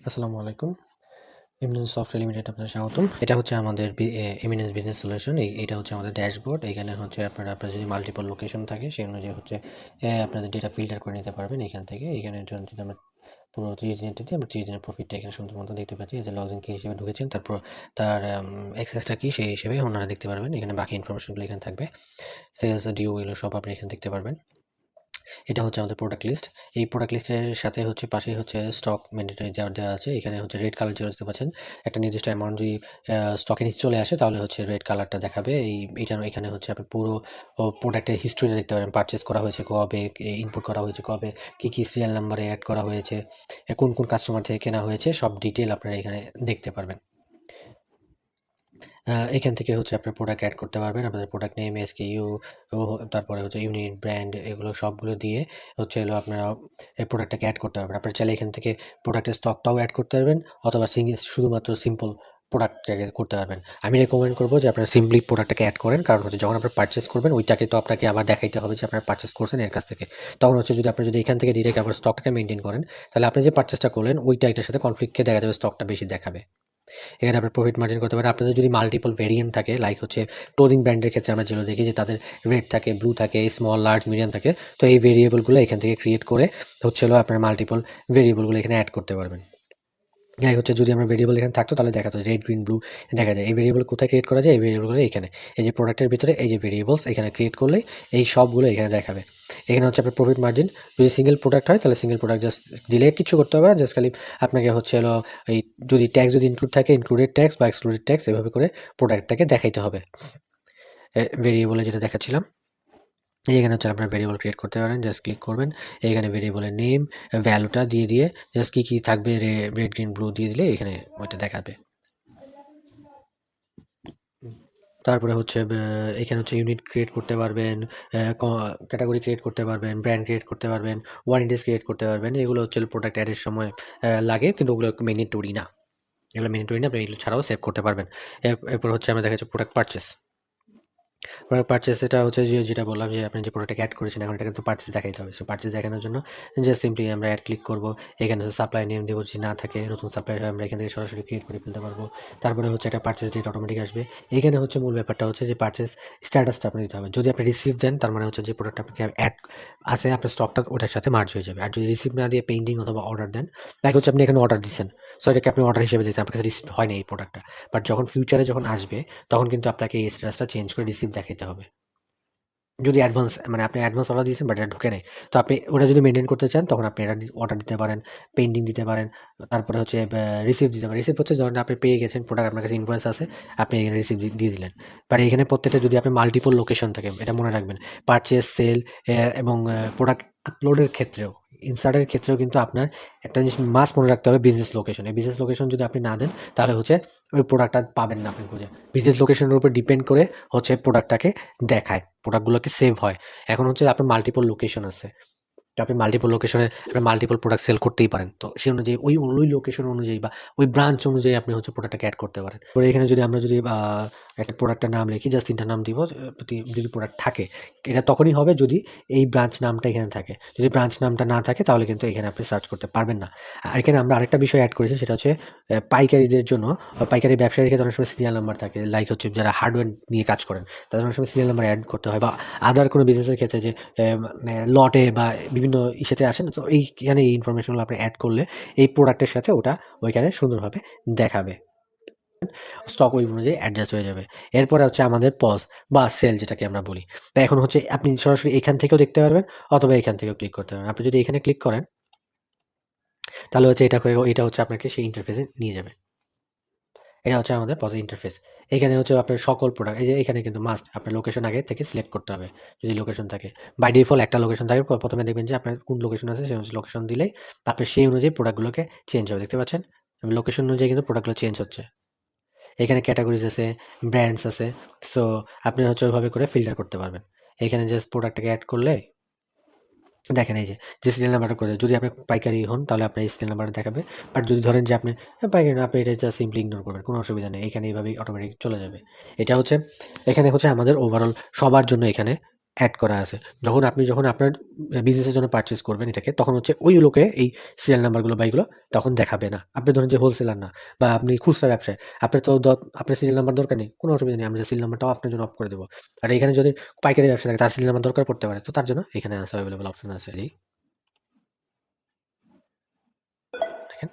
আসসালামু আলাইকুম। Eminence software limited আপনাদের স্বাগতম। এটা হচ্ছে আমাদের এমিনেন্স বিজনেস সলিউশন। এটা হচ্ছে আমাদের ড্যাশবোর্ড। এখানে হচ্ছে আপনার যদি মাল্টিপল লোকেশন থাকে সেই অনুযায়ী হচ্ছে আপনাদের ডেটা ফিল্টার করে নিতে পারবেন এখান থেকে। এখানে যদি আমরা পুরো 30 দিনের আমরা 30 দিনের প্রফিটটা এখানে সুন্দর মতো দেখতে পাচ্ছি। এই যে লগইন কি হিসেবে ঢুকেছেন, তারপর তার অ্যাক্সেসটা কি সেই হিসেবে ওনারা দেখতে পারবেন। এখানে বাকি ইনফরমেশনগুলো এখানে থাকবে। সেলস ডিউ এগুলো সব আপনি এখানে দেখতে পারবেন। এটা হচ্ছে আমাদের প্রোডাক্ট লিস্ট। এই প্রোডাক্ট লিস্টের সাথে হচ্ছে পাশেই হচ্ছে স্টক ম্যান্ডেটরি দেওয়া আছে। এখানে হচ্ছে রেড কালার যেটা দেখতে পাচ্ছেন, একটা নির্দিষ্ট অ্যামাউন্ট যদি স্টকের নিচে চলে আসে তাহলে হচ্ছে রেড কালারটা দেখাবে। এখানে হচ্ছে আপনি পুরো প্রোডাক্টের হিস্ট্রিটা দেখতে পারেন। পারচেস করা হয়েছে কবে, ইনপুট করা হয়েছে কবে, কী সিরিয়াল নাম্বারে অ্যাড করা হয়েছে, কোন কোন কাস্টমার থেকে কেনা হয়েছে, সব ডিটেল আপনারা এখানে দেখতে পারবেন। এখান থেকে হচ্ছে আপনার প্রোডাক্ট অ্যাড করতে পারবেন। আপনাদের প্রোডাক্ট নেম, এসকিউ, তারপরে হচ্ছে ইউনিট, ব্র্যান্ড, এগুলো সবগুলো দিয়ে হচ্ছে হলো আপনারা এই প্রোডাক্টটাকে অ্যাড করতে পারবেন। আপনারা চাইলে এখান থেকে প্রোডাক্টের স্টকটাও অ্যাড করতে পারবেন, অথবা শুধুমাত্র সিম্পল প্রোডাক্টটাকে করতে পারবেন। আমি রেকমেন্ড করবো যে আপনারা সিম্পলি প্রোডাক্টটাকে অ্যাড করেন, কারণ হচ্ছে যখন আপনারা পারচেস করবেন ওইটাকে তো আপনাকে আবার দেখাইতে হবে যে আপনারা পারচেস করছেন এর কাছ থেকে। তখন হচ্ছে যদি এখান থেকে ডিরেক্ট আবার স্টকটাকে মেনটেন করেন, তাহলে আপনি যে পারচেসটা করলেন ওইটা এটার সাথে কনফ্লিক্টে দেখা যাবে, স্টকটা বেশি দেখাবে। এখানে আপনার প্রফিট মার্জিন করতে পারেন। আপনাদের যদি মাল্টিপল ভেরিয়েন্ট থাকে, লাইক হচ্ছে ক্লোদিং ব্র্যান্ডের ক্ষেত্রে আমরা যেগুলো দেখি যে তাদের রেড থাকে, ব্লু থাকে, স্মল, লার্জ, মিডিয়াম থাকে, তো এই ভেরিয়েবলগুলো এখান থেকে ক্রিয়েট করে হচ্ছে হলো আপনার মাল্টিপল ভেরিয়েবলগুলো এখানে অ্যাড করতে পারবেন। যাই হচ্ছে যদি আমরা ভেরিয়েবল এখানে থাকতো তাহলে দেখাতো রেড, গ্রিন, ব্লু দেখা যায়। এই ভেরিয়েবল কোথায় ক্রিয়েট করা যায়? এই ভেরিয়েবলগুলো এখানে, এই যে প্রোডাক্টের ভিতরে এই যে ভেরিয়েবলস এখানে ক্রিয়েট করলে এই সবগুলো এখানে দেখাবে। এখানে হচ্ছে আপনার প্রফিট মার্জিন, যদি সিঙ্গেল প্রোডাক্ট হয় তাহলে সিঙ্গেল প্রোডাক্ট জাস্ট দিলে কিছু করতে হবে না, জাস্ট খালি আপনাকে হচ্ছে হলো এই যদি ট্যাক্স যদি ইনক্লুড থাকে ইনক্লুডেড ট্যাক্স বা এক্সক্লুডেড ট্যাক্স এভাবে করে প্রোডাক্টটাকে দেখাইতে হবে। ভেরিয়েবলে যেটা দেখাচ্ছিলাম, এখানে হচ্ছে আপনার ভেরিয়েবল ক্রিয়েট করতে পারেন। জাস্ট ক্লিক করবেন, এখানে ভেরিয়েবলের নেম, ভ্যালুটা দিয়ে জাস্ট কী থাকবে, রেড, গ্রিন, ব্লু দিয়ে দিলে এখানে ওইটা দেখাবে। তারপরে হচ্ছে এখানে হচ্ছে ইউনিট ক্রিয়েট করতে পারবেন, ক্যাটাগরি ক্রিয়েট করতে পারবেন, ব্র্যান্ড ক্রিয়েট করতে পারবেন, ওয়ারেন্টিস ক্রিয়েট করতে পারবেন। এগুলো হচ্ছে প্রোডাক্ট অ্যাডের সময় লাগে, কিন্তু ওগুলো ম্যান্ডেটরি না। এগুলো ম্যান্ডেটরি না, আপনি এগুলো ছাড়াও সেভ করতে পারবেন। এরপর হচ্ছে আমরা দেখা যাচ্ছে প্রোডাক্ট পারচেস। প্রোডাক্ট পারচেস এটা হচ্ছে যেটা বললাম যে আপনি যে প্রোডাক্টটাকে অ্যাড করেছেন এখন এটা কিন্তু পারচেস দেখাইতে হবে। সো পারচেস দেখানোর জন্য জাস্ট সিম্পলি আমরা অ্যাড ক্লিক করব। এখানে হচ্ছে সাপ্লাই নেম দেবো, যদি না থাকে নতুন সাপ্লাই আমরা এখান থেকে সরাসরি ক্রিয়েট করে ফেলতে পারবো। তারপরে হচ্ছে একটা পারচেস ডেট অটোমেটিক আসবে। এখানে হচ্ছে মূল ব্যাপারটা হচ্ছে যে পারচেস স্ট্যাটাসটা আপনি দিতে হবে। যদি আপনি রিসিভ দেন তার মানে হচ্ছে যে প্রোডাক্ট আপনাকে অ্যাড আছে, আপনার স্টকটা ওটার সাথে মার্জ হয়ে যাবে। আর যদি রিসিভ না দিয়ে পেন্ডিং অথবা অর্ডার দেন, তাই হচ্ছে আপনি এখানে অর্ডার দিচ্ছেন, সো এটাকে আপনি অর্ডার হিসেবে দিচ্ছেন, আপনার কাছে রিসিভ হয় না এই প্রোডাক্টটা। বাট যখন ফিউচারে যখন আসবে তখন কিন্তু আপনাকে এই স্ট্যাটাসটা চেঞ্জ করে রিসিভ দেখাইতে হবে। যদি অ্যাডভান্স মানে আপনি অ্যাডভান্স অর্ডার দিয়েছেন বাট এটা ঢুকে নেই, তো আপনি ওটা যদি মেনটেন করতে চান তখন আপনি এটা অর্ডার দিতে পারেন, পেন্ডিং দিতে পারেন। তারপরে হচ্ছে রিসিভ দিতে পারেন। রিসিভ হচ্ছে যখন আপনি পেয়ে গেছেন প্রোডাক্ট, আপনার কাছে ইনভয়েস আছে, আপনি এখানে রিসিভ দিয়ে দিলেন। বাট এখানে প্রত্যেকটা যদি আপনি মাল্টিপল লোকেশন থাকে, এটা মনে রাখবেন, পারচেস, সেল এবং প্রোডাক্ট আপলোডের ক্ষেত্রেও, ইনসার্টের ক্ষেত্রেও কিন্তু আপনার একটা জিনিস মাস্ট মনে রাখতে হবে, বিজনেস লোকেশন। এই বিজনেস লোকেশন যদি আপনি না দেন তাহলে হচ্ছে ওই প্রোডাক্টটা পাবেন না আপনি খুঁজে। বিজনেস লোকেশনের উপর ডিপেন্ড করে হচ্ছে প্রোডাক্টটাকে দেখায়, প্রোডাক্টগুলোকে সেভ হয়। এখন হচ্ছে আপনার মাল্টিপল লোকেশন আছে, তো আপনি মাল্টিপল লোকেশনে আপনি মাল্টিপল প্রোডাক্ট সেল করতেই পারেন। তো সেই অনুযায়ী ওই লোকেশন অনুযায়ী বা ওই ব্রাঞ্চ অনুযায়ী আপনি হচ্ছে প্রোডাক্টটাকে অ্যাড করতে পারেন। পরে এখানে যদি আমরা একটা প্রোডাক্টের নাম লিখি, জাস্ট 3টা নাম দিব, যদি প্রোডাক্ট থাকে, এটা তখনই হবে যদি এই ব্রাঞ্চ নামটা এখানে থাকে। যদি ব্রাঞ্চ নামটা না থাকে তাহলে কিন্তু এখানে আপনি সার্চ করতে পারবেন না। আর এখানে আমরা আরেকটা বিষয় অ্যাড করেছি, সেটা হচ্ছে পাইকারিদের জন্য, পাইকারি ব্যবসায়ীর ক্ষেত্রে অনেক সময় সিরিয়াল নাম্বার থাকে, লাইক হচ্ছে যারা হার্ডওয়্যার নিয়ে কাজ করেন তাদের অনেক সময় সিরিয়াল নাম্বার অ্যাড করতে হয়, বা আদার কোনো বিজনেসের ক্ষেত্রে যে লটে বা বিভিন্ন ইসেতে আসে না, তো এইখানে এই ইনফরমেশনগুলো আপনি অ্যাড করলে এই প্রোডাক্টের সাথে ওটা ওইখানে সুন্দরভাবে দেখাবে। স্টক ওই অনুযায়ী অ্যাডজাস্ট হয়ে যাবে। এরপরে হচ্ছে আমাদের পজ বা সেল যেটাকে আমরা বলি। তো এখন হচ্ছে আপনি সরাসরি এখান থেকেও দেখতে পারবেন, অথবা এখান থেকেও ক্লিক করতে পারবেন। আপনি যদি এখানে ক্লিক করেন তাহলে হচ্ছে এটা হচ্ছে আপনাকে সেই ইন্টারফেসে নিয়ে যাবে। এটা হচ্ছে আমাদের পজিটিভ ইন্টারফেস। এখানে হচ্ছে আপনার সকল প্রোডাক্ট, এই যে এখানে কিন্তু মাস্ট আপনার লোকেশন আগে থেকে সিলেক্ট করতে হবে। যদি লোকেশন থাকে, বাই ডিফল্ট একটা লোকেশন থাকে, প্রথমে দেখবেন যে আপনার কোন লোকেশন আছে সেই লোকেশন দিলেই আপনার সেই অনুযায়ী প্রোডাক্টগুলোকে চেঞ্জ হবে। দেখতে পাচ্ছেন লোকেশন অনুযায়ী কিন্তু প্রোডাক্টগুলো চেঞ্জ হচ্ছে। এখানে ক্যাটাগরিজ আছে, ব্র্যান্ডস আছে, সো আপনি হচ্ছে ওইভাবে করে ফিল্টার করতে পারবেন। এখানে জাস্ট প্রোডাক্টটাকে অ্যাড করলে দেখেন এই যে সিরিয়াল নাম্বারটা করে, যদি আপনি পাইকারি হন তাহলে আপনার এই সিরিয়াল নাম্বারটা দেখাবে। বাট যদি ধরেন যে আপনি পাইকারি না, আপনি এটা জাস্ট সিম্পলি ইগনোর করবেন, কোনো অসুবিধা নেই, এখানে এইভাবেই অটোমেটিক চলে যাবে। এটা হচ্ছে এখানে হচ্ছে আমাদের ওভারঅল সবার জন্য এখানে অ্যাড করা আছে। যখন আপনার বিজনেসের জন্য পারচেজ করবেন এটাকে, তখন হচ্ছে ওই লোকে এই সিরিয়াল নাম্বারগুলো বা এগুলো তখন দেখাবে না। আপনি ধরেন যে হোলসেলার না বা আপনি খুচরা ব্যবসায়ী, আপনার সিরিয়াল নাম্বার দরকার নেই, কোনো অসুবিধা নেই, আমরা সিরিয়াল নাম্বারটাও আপনার জন্য অফ করে দেবো। আর এখানে যদি পাইকারি ব্যবসা থাকে, তার সিরিয়াল নাম্বার দরকার পড়তে পারে, তো তার জন্য এখানে আছে অ্যাভেলেবল অপশন আছে। এই দেখেন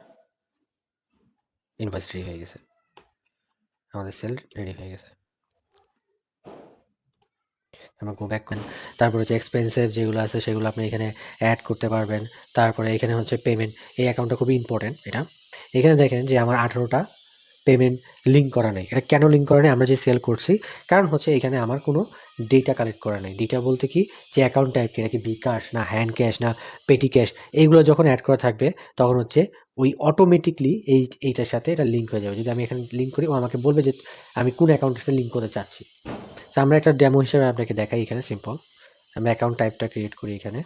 ইনভয়েস রেডি হয়ে গেছে, আমাদের সেল রেডি হয়ে গেছে। আমরা গো ব্যাক করেন, তারপরে হচ্ছে এক্সপেন্সিভ যেগুলো আছে সেগুলো আপনি এখানে অ্যাড করতে পারবেন। তারপরে এখানে হচ্ছে পেমেন্ট, এই অ্যাকাউন্টটা খুবই ইম্পর্টেন্ট। এটা এখানে দেখেন যে আমার 18টা পেমেন্ট লিঙ্ক করা নেই। এটা কেন লিঙ্ক করা নেই? আমরা যে সেল করছি, কারণ হচ্ছে এখানে আমার কোনো ডেটা কালেক্ট করা নেই। ডেটা বলতে কি, যে অ্যাকাউন্ট টাইপ কি, এটা কি বিকাশ না হ্যান্ড ক্যাশ না পেটি ক্যাশ, এইগুলো যখন অ্যাড করা থাকবে তখন হচ্ছে ওই অটোমেটিকলি এইটার সাথে এটা লিঙ্ক হয়ে যাবে। যদি আমি এখানে লিঙ্ক করি, ও আমাকে বলবে যে আমি কোন অ্যাকাউন্টের সাথে লিঙ্ক করতে চাচ্ছি। তো আমরা একটা ডেমো হিসেবে আপনাকে দেখাই। এখানে সিম্পল আমরা অ্যাকাউন্ট টাইপটা ক্রিয়েট করি। এখানে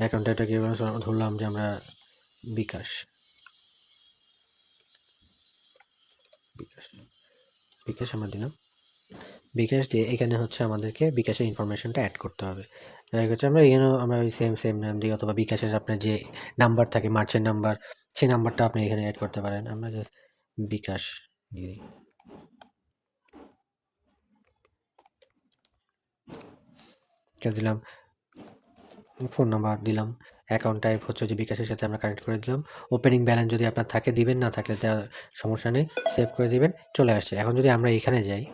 অ্যাকাউন্ট টাইপটা কীভাবে ধরলাম যে আমরা বিকাশ বিকাশ বিকাশ আমরা দিলাম। বিকাশ দিয়ে এখানে হচ্ছে আমাদেরকে বিকাশের ইনফরমেশনটা অ্যাড করতে হবে। হচ্ছে আমরা এখানেও আমরা ওই সেম নাম দিই, অথবা বিকাশের আপনার যে নাম্বার থাকে, মার্চেন্ট নাম্বার, সেই নাম্বারটা আপনি এখানে অ্যাড করতে পারেন। আমরা জাস্ট বিকাশ দিয়ে দিই। দিলাম, ফোন নাম্বার দিলাম, অ্যাকাউন্ট টাইপ হচ্ছে যে বিকাশের সাথে আমরা কানেক্ট করে দিলাম। ওপেনিং ব্যালেন্স যদি আপনার থাকে দিবেন, না থাকলে তার সমস্যা নেই, সেভ করে দিবেন, চলে আসছে। এখন যদি আমরা এখানে যাই,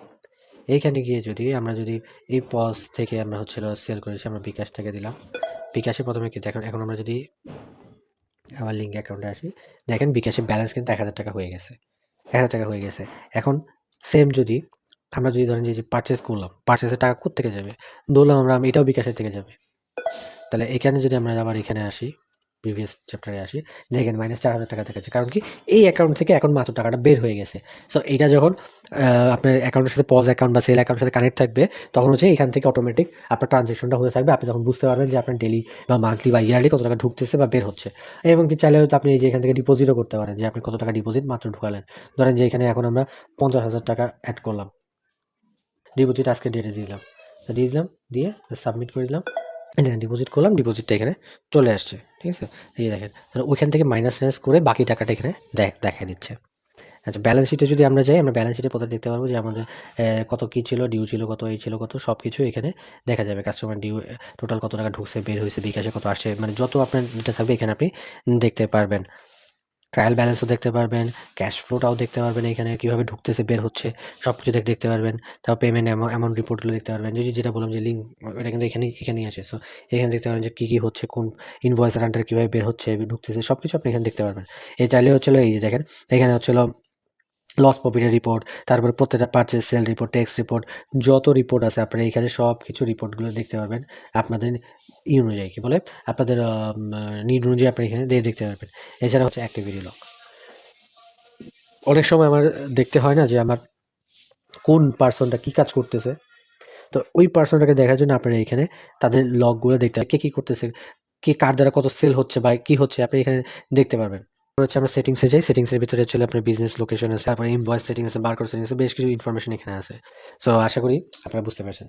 এইখানে গিয়ে যদি আমরা যদি এই পজ থেকে আমরা হচ্ছিল সেল করেছি, আমরা বিকাশটাকে দিলাম। বিকাশে প্রথমে কি দেখেন, এখন আমরা যদি আমার লিঙ্ক অ্যাকাউন্টে আসি, দেখেন বিকাশের ব্যালেন্স কিন্তু 1000 টাকা হয়ে গেছে, 1000 টাকা হয়ে গেছে। এখন সেম যদি আমরা যদি ধরেন যে পারচেস করলাম, পারচেসের টাকা কোত্থেকে যাবে? ধরলাম আমরা এটাও বিকাশের থেকে যাবে। তাহলে এখানে যদি আমরা আবার এখানে আসি, প্রিভিয়াস চ্যাপ্টারে আসি, দেখেন -4000 টাকা দেখাচ্ছে। কারণ কি, এই অ্যাকাউন্ট থেকে এখন মাত্র টাকাটা বের হয়ে গেছে। সো এইটা যখন আপনার অ্যাকাউন্টের সাথে পজ অ্যাকাউন্ট বা সেল অ্যাকাউন্টের সাথে কানেক্ট থাকবে, তখন হচ্ছে এখান থেকে অটোমেটিক আপনার ট্রানজ্যাকশনটা হতে থাকবে। আপনি যখন বুঝতে পারবেন যে আপনার ডেলি বা মান্থলি বা ইয়ারলি কত টাকা ঢুকতেছে বা বের হচ্ছে। এবং কি চাইলে হয়তো আপনি এই যে এখান থেকে ডিপোজিটও করতে পারেন, যে আপনি কত টাকা ডিপোজিট মাত্র ঢুকালেন। ধরেন যে এখানে এখন আমরা 50,000 টাকা অ্যাড করলাম, ডিপোজিট আজকে ডেটে দিলাম, দিয়ে দিলাম, দিয়ে সাবমিট করে দিলাম। দেখেন ডিপোজিট করলাম, ডিপোজিটটা এখানে চলে আসছে। ঠিক আছে, এই দেখেন ওইখান থেকে মাইনাস করে বাকি টাকাটা এখানে দেখা দিচ্ছে। আচ্ছা, ব্যালেন্স শিটে যদি আমরা যাই, আমরা ব্যালেন্স শিটে কোথায় দেখতে পারবো যে আমাদের কত কী ছিল, ডিউ ছিল কত, এই ছিল কত, সব কিছু এখানে দেখা যাবে। কাস্টমার ডিউ টোটাল কত টাকা ঢুকছে, বের হয়েছে, বিকাশে কত আসছে, মানে যত আপনার ডেটা থাকবে এখানে আপনি দেখতে পারবেন। ট্রায়াল ব্যালেন্সও দেখতে পারবেন, ক্যাশ ফ্লোটাও দেখতে পারবেন, এখানে কীভাবে ঢুকতেছে বের হচ্ছে সব কিছু দেখতে পারবেন। তারপর পেমেন্ট অ্যামাউন্ট রিপোর্টগুলো দেখতে পারবেন। যেটা বললাম যে লিঙ্ক, এটা কিন্তু এখানেই আসে। সো এখানে দেখতে পারবেন যে কী হচ্ছে, কোন ইনভয়েসের আন্ডারে কীভাবে বের হচ্ছে, ঢুকতেছে, সব কিছু আপনি এখানে দেখতে পারবেন। এই চাইলে হচ্ছিলো এই যে দেখেন, এখানে হচ্ছিলো লস প্রফিটের রিপোর্ট, তারপরে প্রত্যেকটা purchase sell report, tax report, যত রিপোর্ট আছে আপনারা এখানে সব কিছু রিপোর্টগুলো দেখতে পারবেন। আপনাদের অনুযায়ী কী বলে, আপনাদের নিড অনুযায়ী আপনি এখানে দেখতে পারবেন। এছাড়া হচ্ছে অ্যাক্টিভিটি লগ। অনেক সময় আমার দেখতে হয় না যে আমার কোন পার্সনটা কী কাজ করতেছে, তো ওই পার্সনটাকে দেখার জন্য আপনারা এখানে তাদের লগগুলো দেখতে হবে, কে কী করতেছে, কে কার দ্বারা কত সেল হচ্ছে বা কী হচ্ছে, আপনি এখানে দেখতে পারবেন। হচ্ছে আমরা সেটিংসে যাই, সেটিংসের ভিতরে হচ্ছে আপনার বিজনেস লোকেশন আছে, তারপরে ইনভয়েস সেটিংস আছে, বারকোড সেটিংস আছে, বেশ কিছু ইনফরমেশন এখানে আছে। সো আশা করি আপনারা বুঝতে পারছেন।